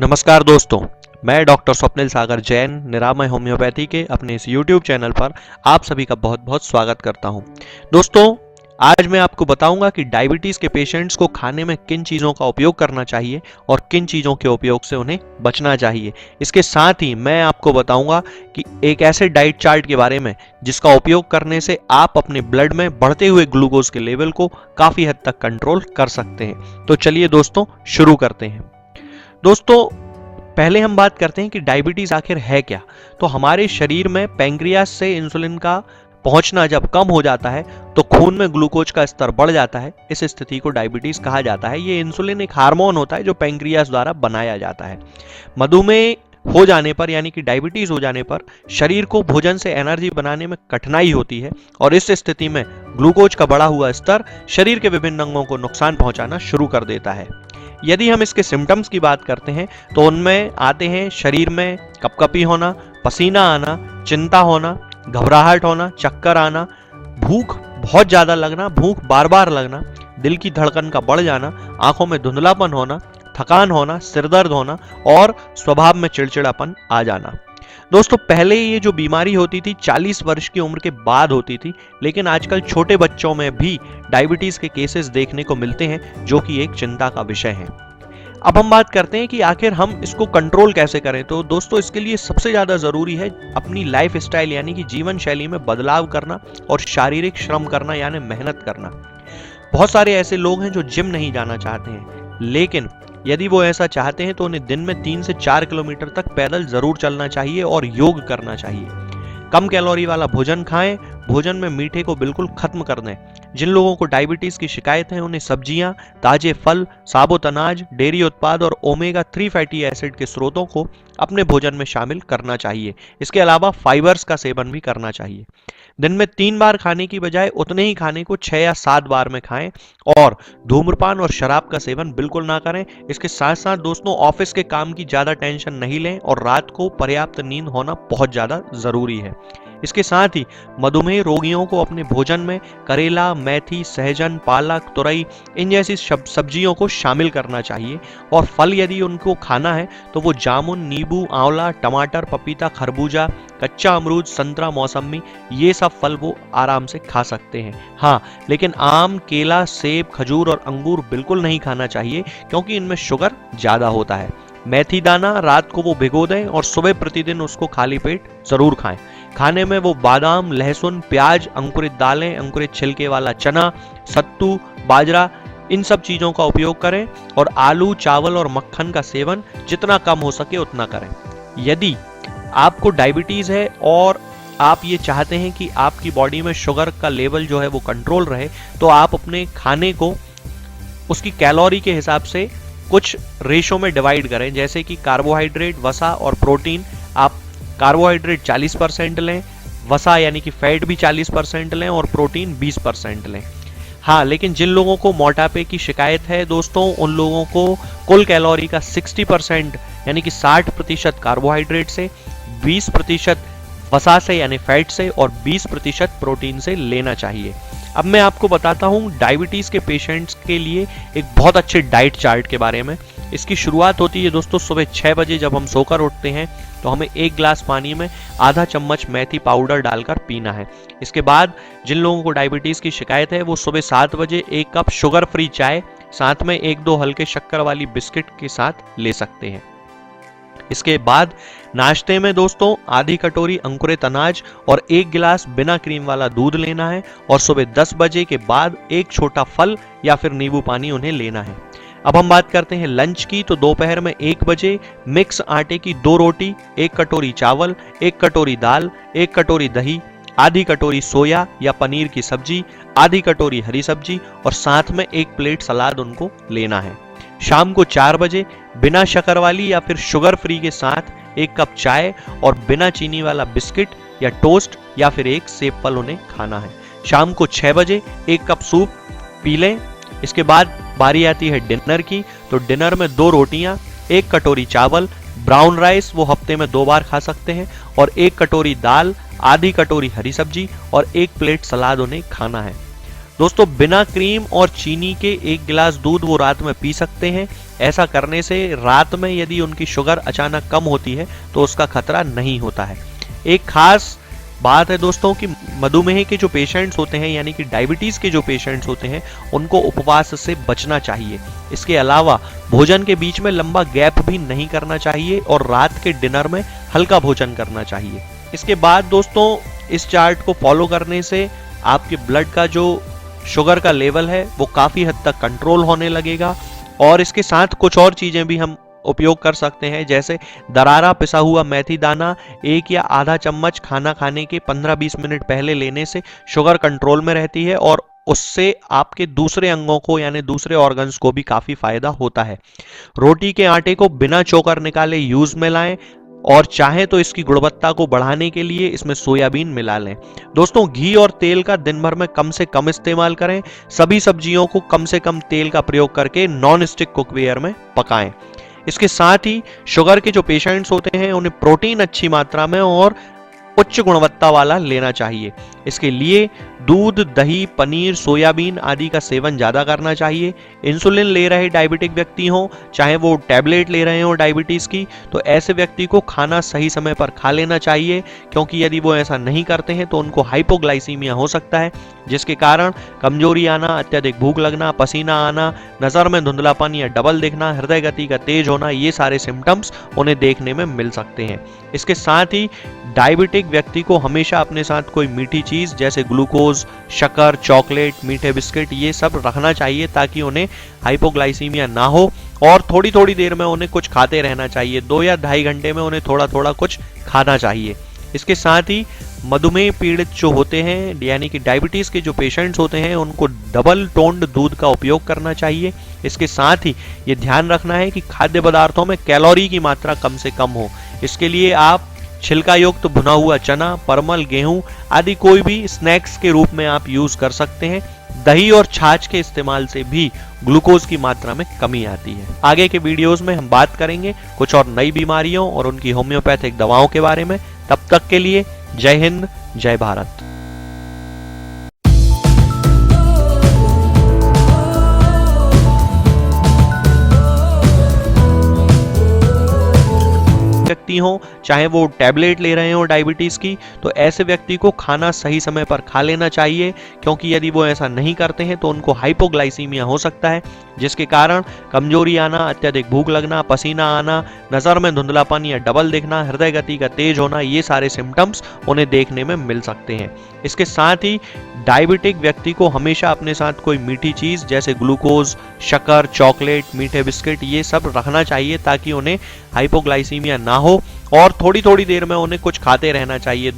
नमस्कार दोस्तों, मैं डॉक्टर स्वप्निल सागर जैन निरामय होम्योपैथी के अपने इस YouTube चैनल पर आप सभी का बहुत बहुत स्वागत करता हूं। दोस्तों, आज मैं आपको बताऊंगा कि डायबिटीज़ के पेशेंट्स को खाने में किन चीज़ों का उपयोग करना चाहिए और किन चीज़ों के उपयोग से उन्हें बचना चाहिए। इसके साथ ही मैं आपको बताऊंगा कि एक ऐसे डाइट चार्ट के बारे में जिसका उपयोग करने से आप अपने ब्लड में बढ़ते हुए ग्लूकोज के लेवल को काफ़ी हद तक कंट्रोल कर सकते हैं। तो चलिए दोस्तों, शुरू करते हैं। दोस्तों, पहले हम बात करते हैं कि डायबिटीज आखिर है क्या। तो हमारे शरीर में पैंक्रियास से इंसुलिन का पहुंचना जब कम हो जाता है तो खून में ग्लूकोज का स्तर बढ़ जाता है। इस स्थिति को डायबिटीज कहा जाता है। ये इंसुलिन एक हार्मोन होता है जो पैंक्रियास द्वारा बनाया जाता है। मधुमेह हो जाने पर यानी कि डायबिटीज हो जाने पर शरीर को भोजन से एनर्जी बनाने में कठिनाई होती है और इस स्थिति में ग्लूकोज का बढ़ा हुआ स्तर शरीर के विभिन्न अंगों को नुकसान पहुंचाना शुरू कर देता है। यदि हम इसके सिम्टम्स की बात करते हैं तो उनमें आते हैं शरीर में कपकपी होना, पसीना आना, चिंता होना, घबराहट होना, चक्कर आना, भूख बहुत ज़्यादा लगना, भूख बार बार लगना, दिल की धड़कन का बढ़ जाना, आंखों में धुंधलापन होना, थकान होना, सिरदर्द होना और स्वभाव में चिड़चिड़ापन आ जाना। दोस्तों, पहले ये जो बीमारी होती थी 40 वर्ष की उम्र के बाद होती थी, लेकिन आजकल छोटे बच्चों में भी डायबिटीज के केसेस देखने को मिलते हैं, जो कि एक चिंता का विषय है। अब हम बात करते हैं कि आखिर हम इसको कंट्रोल कैसे करें। तो दोस्तों, इसके लिए सबसे ज्यादा जरूरी है अपनी लाइफ स्टाइल यानी कि जीवन शैली में बदलाव करना और शारीरिक श्रम करना यानी मेहनत करना। बहुत सारे ऐसे लोग हैं जो जिम नहीं जाना चाहते हैं, लेकिन यदि वो ऐसा चाहते हैं तो उन्हें दिन में 3 से 4 किलोमीटर तक पैदल जरूर चलना चाहिए और योग करना चाहिए। कम कैलोरी वाला भोजन खाएं, भोजन में मीठे को बिल्कुल खत्म कर दें। जिन लोगों को डायबिटीज की शिकायत है उन्हें सब्जियां, ताजे फल, साबुत अनाज, डेयरी उत्पाद और ओमेगा 3 फैटी एसिड के स्रोतों को अपने भोजन में शामिल करना चाहिए। इसके अलावा फाइबर्स का सेवन भी करना चाहिए। दिन में 3 बार खाने की बजाय उतने ही खाने को 6 या 7 बार में खाएं और धूम्रपान और शराब का सेवन बिल्कुल ना करें। इसके साथ साथ दोस्तों, ऑफिस के काम की ज्यादा टेंशन नहीं लें और रात को पर्याप्त नींद होना बहुत ज्यादा जरूरी है। इसके साथ ही मधुमेह रोगियों को अपने भोजन में करेला, मेथी, सहजन, पालक, तुरई इन जैसी सब्जियों को शामिल करना चाहिए और फल यदि उनको खाना है तो वो जामुन, नींबू, आंवला, टमाटर, पपीता, खरबूजा, कच्चा अमरूद, संतरा, मौसमी ये सब फल वो आराम से खा सकते हैं। हाँ, लेकिन आम, केला, सेब, खजूर और अंगूर बिल्कुल नहीं खाना चाहिए क्योंकि इनमें शुगर ज्यादा होता है। मेथी दाना रात को वो भिगो दें और सुबह प्रतिदिन उसको खाली पेट जरूर खाएं। खाने में वो बादाम, लहसुन, प्याज, अंकुरित दालें, अंकुरित छिलके वाला चना, सत्तू, बाजरा इन सब चीजों का उपयोग करें और आलू, चावल और मक्खन का सेवन जितना कम हो सके उतना करें। यदि आपको डायबिटीज है और आप ये चाहते हैं कि आपकी बॉडी में शुगर का लेवल जो है वो कंट्रोल रहे, तो आप अपने खाने को उसकी कैलोरी के हिसाब से कुछ रेशो में डिवाइड करें। जैसे कि कार्बोहाइड्रेट, वसा और प्रोटीन। आप कार्बोहाइड्रेट 40% लें, वसा यानी कि फैट भी 40% लें और प्रोटीन 20% लें। हाँ, लेकिन जिन लोगों को मोटापे की शिकायत है दोस्तों, उन लोगों को कुल कैलोरी का 60% यानी कि 60% कार्बोहाइड्रेट से, 20% वसा से यानी फैट से और 20% प्रोटीन से लेना चाहिए। अब मैं आपको बताता हूँ डायबिटीज के पेशेंट्स के लिए एक बहुत अच्छे डाइट चार्ट के बारे में। इसकी शुरुआत होती है दोस्तों सुबह 6 बजे। जब हम सोकर उठते हैं तो हमें 1 गिलास पानी में आधा चम्मच मेथी पाउडर डालकर पीना है। इसके बाद जिन लोगों को डायबिटीज की शिकायत है वो सुबह 7 बजे 1 कप शुगर फ्री चाय साथ में 1-2 हल्के शक्कर वाली बिस्किट के साथ ले सकते हैं। इसके बाद नाश्ते में दोस्तों आधी कटोरी अंकुरित अनाज और 1 गिलास बिना क्रीम वाला दूध लेना है और सुबह 10 बजे के बाद एक छोटा फल या फिर नींबू पानी उन्हें लेना है। अब हम बात करते हैं लंच की। तो दोपहर में 1 बजे मिक्स आटे की 2 रोटी, 1 कटोरी चावल, 1 कटोरी दाल, 1 कटोरी दही, आधी कटोरी सोया या पनीर की सब्जी, आधी कटोरी हरी सब्जी और साथ में 1 प्लेट सलाद उनको लेना है। शाम को 4 बजे बिना शक्कर वाली या फिर शुगर फ्री के साथ 1 कप चाय और बिना चीनी वाला बिस्किट या टोस्ट या फिर 1 सेब फल उन्हें खाना है। शाम को 6 बजे 1 कप सूप पी लें। इसके बाद बारी आती है डिनर की। तो डिनर में 2 रोटियां, 1 कटोरी चावल, ब्राउन राइस वो हफ्ते में 2 बार खा सकते हैं और 1 कटोरी दाल, आधी कटोरी हरी सब्जी और 1 प्लेट सलाद उन्हें खाना है। दोस्तों बिना क्रीम और चीनी के 1 गिलास दूध वो रात में पी सकते हैं। ऐसा करने से रात में यदि उनकी शुगर अचानक कम होती है तो उसका खतरा नहीं होता है। एक खास बात है दोस्तों कि मधुमेह के जो पेशेंट्स होते हैं यानी कि डायबिटीज के जो पेशेंट्स होते हैं उनको उपवास से बचना चाहिए। इसके अलावा भोजन के बीच में लंबा गैप भी नहीं करना चाहिए और रात के डिनर में हल्का भोजन करना चाहिए। इसके बाद दोस्तों इस चार्ट को फॉलो करने से आपके ब्लड का जो शुगर का लेवल है वो काफी हद तक कंट्रोल होने लगेगा। और इसके साथ कुछ और चीजें भी हम उपयोग कर सकते हैं, जैसे दरारा पिसा हुआ मेथी दाना 1 या आधा चम्मच खाना खाने के 15-20 मिनट पहले लेने से शुगर कंट्रोल में रहती है और उससे आपके दूसरे अंगों को यानी दूसरे ऑर्गन्स को भी काफी फायदा होता है। रोटी के आटे को बिना चोकर निकाले यूज में लाएं और चाहे तो इसकी गुणवत्ता को बढ़ाने के लिए इसमें सोयाबीन मिला लें। दोस्तों घी और तेल का दिन भर में कम से कम इस्तेमाल करें। सभी सब्जियों को कम से कम तेल का प्रयोग करके नॉन स्टिक कुकवेयर में पकाएं। इसके साथ ही शुगर के जो पेशेंट्स होते हैं उन्हें प्रोटीन अच्छी मात्रा में और उच्च गुणवत्ता वाला लेना चाहिए। इसके लिए दूध, दही, पनीर, सोयाबीन आदि का सेवन ज्यादा करना चाहिए। इंसुलिन ले रहे डायबिटिक व्यक्ति हों, चाहे वो टैबलेट ले रहे हों डायबिटीज की, तो ऐसे व्यक्ति को खाना सही समय पर खा लेना चाहिए, क्योंकि यदि वो ऐसा नहीं करते हैं तो उनको हाइपोग्लाइसीमिया हो सकता है, जिसके कारण कमजोरी आना, अत्यधिक भूख लगना, पसीना आना, नजर में धुंधलापन या डबल दिखना, हृदय गति का तेज होना, ये सारे सिम्टम्स उन्हें देखने में मिल सकते हैं। इसके साथ ही डायबिटिक व्यक्ति को हमेशा अपने साथ कोई मीठी चीज जैसे ग्लूकोज, शक्कर, चॉकलेट, मीठे बिस्किट ये सब रखना चाहिए ताकि उन्हें हाइपोग्लाइसीमिया ना हो। और थोड़ी थोड़ी देर में उन्हें कुछ खाते रहना चाहिए। 2 या 2.5 घंटे में उन्हें थोड़ा थोड़ा कुछ खाना चाहिए। इसके साथ ही मधुमेह पीड़ित जो होते हैं यानी कि डायबिटीज के जो पेशेंट्स होते हैं उनको डबल टोन्ड दूध का उपयोग करना चाहिए। इसके साथ ही ये ध्यान रखना है कि खाद्य पदार्थों में कैलोरी की मात्रा कम से कम हो। इसके लिए आप छिलका युक्त भुना हुआ चना, परमल, गेहूं आदि कोई भी स्नैक्स के रूप में आप यूज कर सकते हैं। दही और छाछ के इस्तेमाल से भी ग्लूकोज की मात्रा में कमी आती है। आगे के वीडियोस में हम बात करेंगे कुछ और नई बीमारियों और उनकी होम्योपैथिक दवाओं के बारे में। तब तक के लिए जय हिंद, जय भारत। व्यक्ति हो, चाहे वो टैबलेट ले रहे हो डायबिटीज की, तो ऐसे व्यक्ति को खाना सही समय पर खा लेना चाहिए, क्योंकि यदि वो ऐसा नहीं करते हैं तो उनको हाइपोग्लाइसीमिया हो सकता है, जिसके कारण कमजोरी आना, अत्यधिक भूख लगना, पसीना आना, नजर में धुंधलापन या डबल दिखना, हृदय गति का तेज होना, ये सारे सिम्टम्स उन्हें देखने में मिल सकते हैं। इसके साथ ही डायबिटिक व्यक्ति को हमेशा अपने साथ कोई मीठी चीज जैसे ग्लूकोज, शक्कर, चॉकलेट, मीठे बिस्किट ये सब रखना चाहिए ताकि उन्हें हाइपोग्लाइसीमिया ना हो और थोड़ी थोड़ी देर में उन्हें कुछ खाते रहना चाहिए।